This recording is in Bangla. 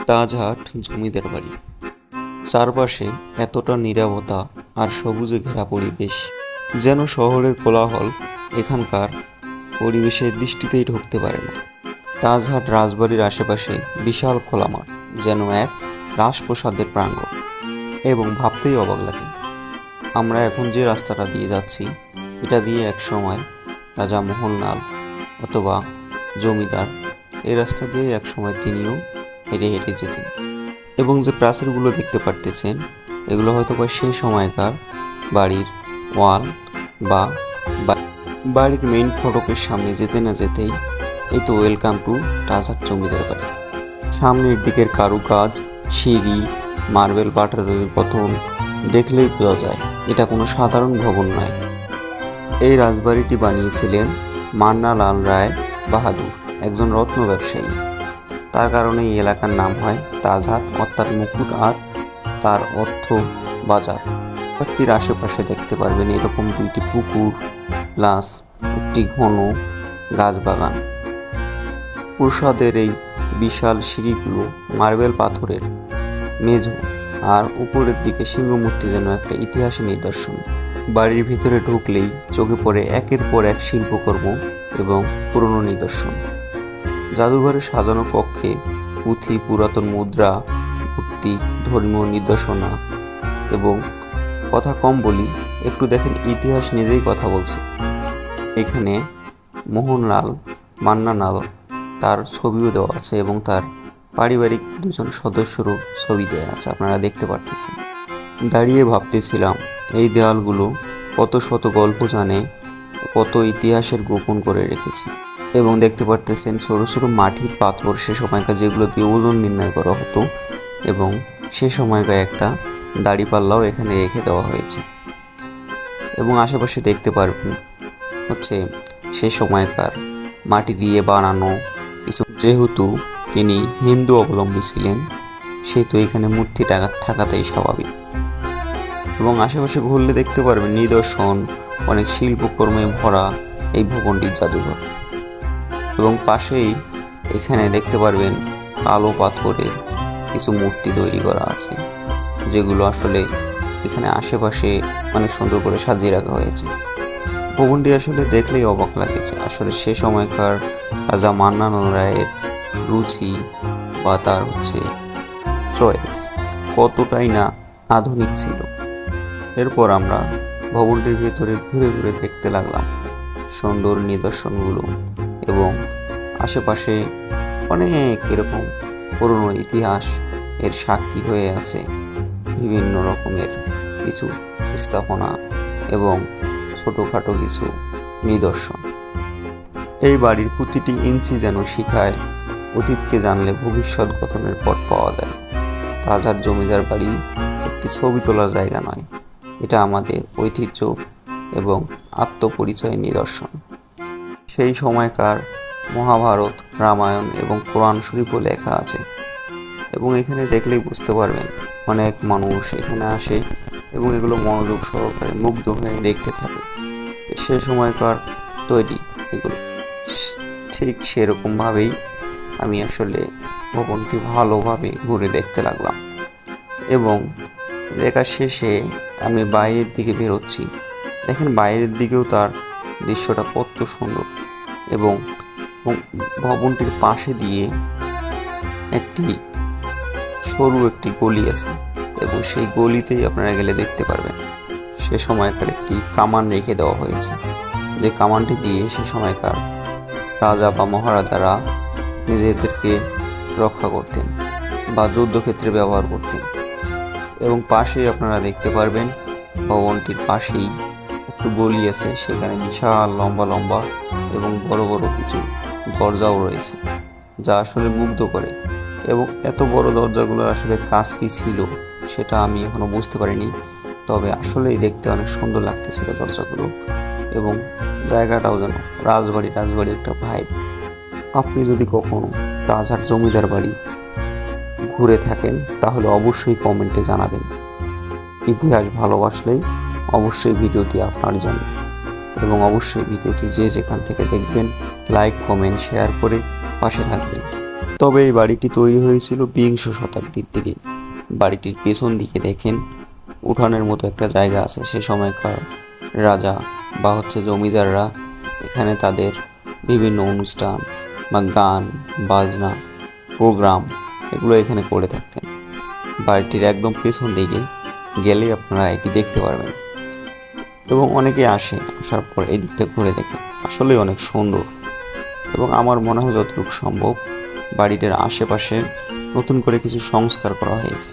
তাজহাট জমিদার বাড়ি। চারপাশে এতটা নীরবতা আর সবুজে ঘেরা পরিবেশ, যেন শহরের কোলাহল এখানকার পরিবেশের দৃষ্টিতেই ঢুকতে পারে না। তাজহাট রাজবাড়ির আশেপাশে বিশাল খোলা মাঠ, যেন এক রাজপ্রাসাদের প্রাঙ্গণ, এবং ভাবতেই অবাক লাগে আমরা এখন যে রাস্তাটা দিয়ে যাচ্ছি, এটা দিয়ে এক সময় রাজা মোহনলাল অথবা জমিদার এই রাস্তা দিয়ে এক সময় তিনিও হেঁটে হেঁটে যেতেন। এবং যে প্রাচীরগুলো দেখতে পারতেছেন, এগুলো হয়তো বা সেই সময়কার বাড়ির ওয়াল বা বাড়ির মেইন ফটকের সামনে যেতে না যেতেই এই তো ওয়েলকাম টু তাজহাট জমিদার বাড়ি। সামনের দিকের কারুকাজ, সিঁড়ি, মার্বেল পাথরের গঠন দেখলেই বোঝা যায় এটা কোনো সাধারণ ভবন নয়। এই রাজবাড়িটি বানিয়েছিলেন মান্নালাল রায় বাহাদুর, একজন রত্ন ব্যবসায়ী। তার কারণে এই এলাকার নাম হয় তাজহাট, অর্থাৎ মুকুট আর তার অর্থ বাজার। বাজারটির আশেপাশে দেখতে পারবেন এরকম দুইটি পুকুর প্লাস একটি ঘন গাছ বাগান। প্রাসাদের এই বিশাল সিঁড়িগুলো মার্বেল পাথরের মেঝো, আর উপরের দিকে সিংহমূর্তি যেন একটা ইতিহাসের নিদর্শন। বাড়ির ভিতরে ঢুকলেই চোখে পড়ে একের পর এক শিল্পকর্ম এবং পুরনো নিদর্শন। জাদুঘরে সাজানো কক্ষে পুঁথি, পুরাতন মুদ্রা, মূর্তি, ধর্মীয় নিদর্শনা এবং কথা কম বলি, একটু দেখেন ইতিহাস নিজেই কথা বলছে। এখানে মোহনলাল, মান্নালাল তার ছবিও দেওয়া আছে এবং তার পারিবারিক দুজন সদস্যরও ছবি দেওয়া আছে, আপনারা দেখতে পারতেছেন। দাঁড়িয়ে ভাবতেছিলাম এই দেওয়ালগুলো কত শত গল্প জানে, কত ইতিহাসের গোপন করে রেখেছে। এবং দেখতে পারতেছেন ছোটো ছোটো মাটির পাথর, সে সময়কার যেগুলো দিয়ে ওজন নির্ণয় করা হতো, এবং সে সময়কার একটা দাড়িপাল্লাও এখানে রেখে দেওয়া হয়েছে। এবং আশেপাশে দেখতে পারবেন হচ্ছে সে সময়কার মাটি দিয়ে বানানো কিছু, যেহেতু তিনি হিন্দু অবলম্বী ছিলেন সেহেতু এখানে মূর্তি থাকাটাই স্বাভাবিক। এবং আশেপাশে ঘুরলে দেখতে পারবেন নিদর্শন, অনেক শিল্পকর্মে ভরা এই ভবনটির জাদুঘর। এবং পাশেই এখানে দেখতে পারবেন কালো পাথরের কিছু মূর্তি তৈরি করা আছে, যেগুলো আসলে এখানে আশেপাশে অনেক সুন্দর করে সাজিয়ে রাখা হয়েছে। ভবনটি আসলে দেখলেই অবাক লাগে যে আসলে সে সময়কার রাজা মান্নালাল রায়ের রুচি বা তার চয়েস কতটাই না আধুনিক ছিল। এরপর আমরা ভবনটির ভেতরে ঘুরে ঘুরে দেখতে লাগলাম সুন্দর নিদর্শনগুলো, এবং আশেপাশে অনেক এরকম পুরনো ইতিহাস এর সাক্ষী হয়ে আছে বিভিন্ন রকমের কিছু স্থাপনা এবং ছোটোখাটো কিছু নিদর্শন। এই বাড়ির প্রতিটি ইঞ্চি যেন শিখায় অতীতকে জানলে ভবিষ্যৎ গঠনের পথ পাওয়া যায়। তাজহাট জমিদার বাড়ি একটি ছবি তোলার জায়গা নয়, এটা আমাদের ঐতিহ্য এবং আত্মপরিচয়ের নিদর্শন। সেই সময়কার মহাভারত, রামায়ণ এবং কোরআন শরীফও লেখা আছে। এবং এখানে দেখলেই বুঝতে পারবেন অনেক মানুষ এখানে আসে এবং এগুলো মনোযোগ সহকারে মুগ্ধ হয়ে দেখতে থাকে। সে সময়কার তৈরি এগুলো ঠিক সেরকমভাবেই আমি আসলে ভবনটি ভালোভাবে ঘুরে দেখতে লাগলাম। এবং দেখা শেষে আমি বাইরের দিকে বেরোচ্ছি, দেখেন বাইরের দিকেও তার দৃশ্যটা কত সুন্দর। এবং ভবনটির পাশে দিয়ে একটি সরু একটি গলি আছে, এবং সেই গলিতেই আপনারা গেলে দেখতে পারবেন সে সময়কার একটি কামান রেখে দেওয়া হয়েছে, যে কামানটি দিয়ে সে সময়কার রাজা বা মহারাজারা নিজেদেরকে রক্ষা করতেন বা যুদ্ধক্ষেত্রে ব্যবহার করতেন। এবং পাশেই আপনারা দেখতে পারবেন ভবনটির পাশেই একটু গলি আছে, সেখানে বিশাল লম্বা লম্বা এবং বড় বড় কিছু দরজাও রয়েছে, যা আসলে মুগ্ধ করে। এবং এত বড় দরজাগুলো আসলে কাজ কি ছিল সেটা আমি এখনো বুঝতে পারিনি, তবে আসলেই দেখতে অনেক সুন্দর লাগতেছিল দরজাগুলো। এবং জায়গাটাও যেন রাজবাড়ি একটা ভাইব। আপনি যদি কখনো তাজহাট জমিদার বাড়ি ঘুরে থাকেন তাহলে অবশ্যই কমেন্টে জানাবেন। ইতিহাস ভালোবাসলেই অবশ্যই ভিডিওটি আপনার জন্য, এবং অবশ্যই ভিডিওটি যে যেখান থেকে দেখবেন লাইক, কমেন্ট, শেয়ার করে পাশে থাকবেন। তবে এই বাড়িটি তৈরি হয়েছিল বিংশ শতাব্দীর দিকে। বাড়িটির পেছন দিকে দেখেন উঠানের মতো একটা জায়গা আছে। সে সময়কার রাজা বা জমিদাররা এখানে তাদের বিভিন্ন অনুষ্ঠান বা গান বাজনা প্রোগ্রাম এগুলো এখানে করে থাকতেন। বাড়িটির একদম পেছন দিকে গেলে আপনারা এটি দেখতে পারবেন এবং অনেকে আসার পর এই দিকটা ঘুরে দেখে। আসলেই অনেক সুন্দর এবং আমার মনে হয় যতটুকু সম্ভব বাড়িটার আশেপাশে নতুন করে কিছু সংস্কার করা হয়েছে।